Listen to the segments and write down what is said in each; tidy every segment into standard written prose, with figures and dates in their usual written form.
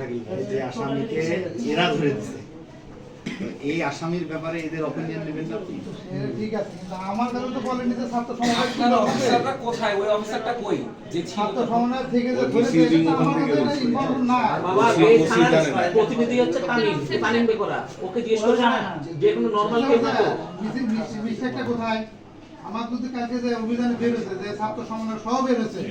শাকিল ভাই যে আসামিকে এরা ধরে দিছে, এই আসামির ব্যাপারে এদের অপিনিয়ন নেবেন না আপনি? ঠিক আছে, কিন্তু আমার কাছে তো বলেনি যে ছাত্র সমন্বয় আপনার অফিসারটা কোথায়? ওই অফিসারটা কই যে ছিল? ছাত্র সমন্বয় থেকে যে ধরেছে এটা আমার কাছে ইনফরমেশন না। বাবা এই থানার প্রতিনিধি হচ্ছে তানিম বেকরা, ওকে জিজ্ঞেস করে যে কোনো নরমাল কেউ না তো মিস্টেকটা কোথায়? আমার যদি কালকে যে অভিযানে বের হয়েছে যে ছাত্র সমন্বয় সহ বের হয়েছে,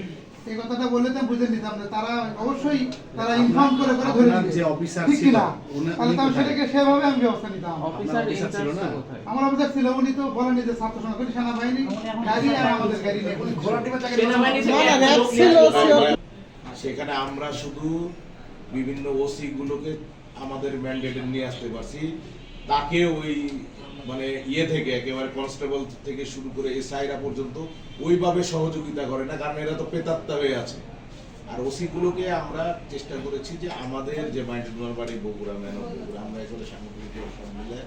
এই কথাটা বললে তো বুঝে নিতাম না। তারা অবশ্যই তারা ইনফর্ম করে করে ধরে আপনার দিবে যে অফিসার ঠিক ছিল না? উনি তাহলে তো সেটাকে সেভাবে আমি ব্যবস্থা নিতাম। অফিসার ছিল না? আমার অফিসার ছিল, উনি তো বলেনি যে ছাত্র সমন্বয় করি সেনাবাহিনী গাড়ি আর আমাদের গাড়ি নেই, উনি ঘোড়া টিপে সেনাবাহিনী সেখানে আমরা শুধু বিভিন্ন ওসি গুলোকে আমাদের ম্যান্ডেটে নিয়ে আসতে পারছি, তাকে ওই মানে থেকে একেবারে কনস্টেবল থেকে শুরু করে এসআইরা পর্যন্ত ওইভাবে সহযোগিতা করে না, কারণ এরা তো পেতাত্তা হয়ে আছে। আর ওসি গুলোকে আমরা চেষ্টা করেছি যে আমাদের যে মাইন্ডুনার বাড়ি বগুড়া বগুড়া আমরা এখানে সাংগঠনিক মিলে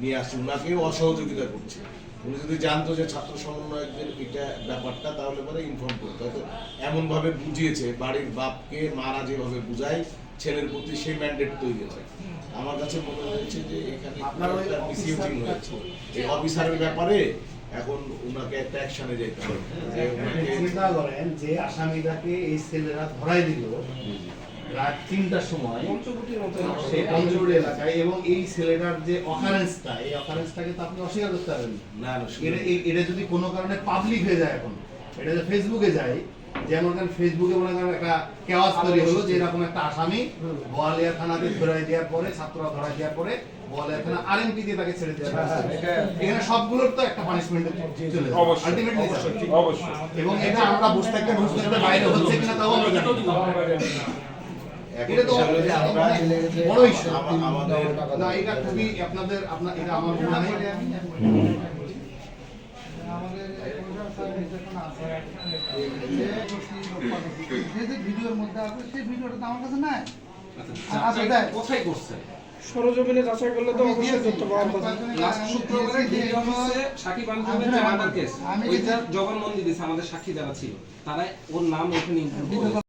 নিয়ে আসছি, ওনাকেও অসহযোগিতা করছে। উনি যদি জানতো যে ছাত্র সমন্বয়কদের এটা ব্যাপারটা, তাহলে পরে ইনফর্ম করতো। হয়তো এমনভাবে বুঝিয়েছে, বাড়ির বাপকে মারা যেভাবে বুঝায় ছেলের প্রতি সেই ম্যান্ডেট তৈরি হয়। আমার কাছে মনে হয়েছে যে এখানে একটা মিসইউজিং হয়েছে এই অফিসারের ব্যাপারে। এখন উনাকে একটা অ্যাকশনে যেতে হবে। চিন্তা করেন যে আসামিটাকে এই ছেলেরা ধরাই দিল রাত 3টার সময় সেই পঞ্চবটি এলাকায়, এবং এই ছেলেটার যে অকারেন্সটা, এই অকারেন্সটাকে তো আপনি অস্বীকার করতে পারবেন না না, এটা যদি কোনো কারণে পাবলিক হয়ে যায়, এখন এটা যে ফেসবুকে যায়, যেমন ফেসবুকে মনে করেন একটা কেওয়াজ তৈরি হলো যে এরকম একটা আসামি বোয়ালিয়া থানাতে ধরাই দেওয়ার পরে, ছাত্ররা ধরাই দেওয়ার পরে বোয়ালিয়া থানা আরএমপি দিয়ে তাকে ছেড়ে দেওয়া হয়েছে। এখানে সবগুলোর তো একটা পানিশমেন্ট চলে যায় আলটিমেটলি, এবং এটা আমরা বুঝতে থাকতে বাইরে হচ্ছে কিনা তাও আমরা জানি না। এটা তো বড় ইস্যু আমাদের না, এটা খুবই আপনাদের এটা আমার মনে হয় আমাদের ভিডিওর মধ্যে আছে, সেই ভিডিওটা তো আমার কাছে নাই। কোথায় করছে? সরজমিনে যাচাই করলে তো অবশ্যই তথ্য পাওয়ার কথা। লাস্ট শুক্রবারে ডিবি অফিসে সাকিব আলমের যে মার্ডার কেস, ওইটার জবানবন্দি দিয়েছে আমাদের সাক্ষী যারা ছিল, তারা ওর নাম ওখানে ইনক্লুড করে।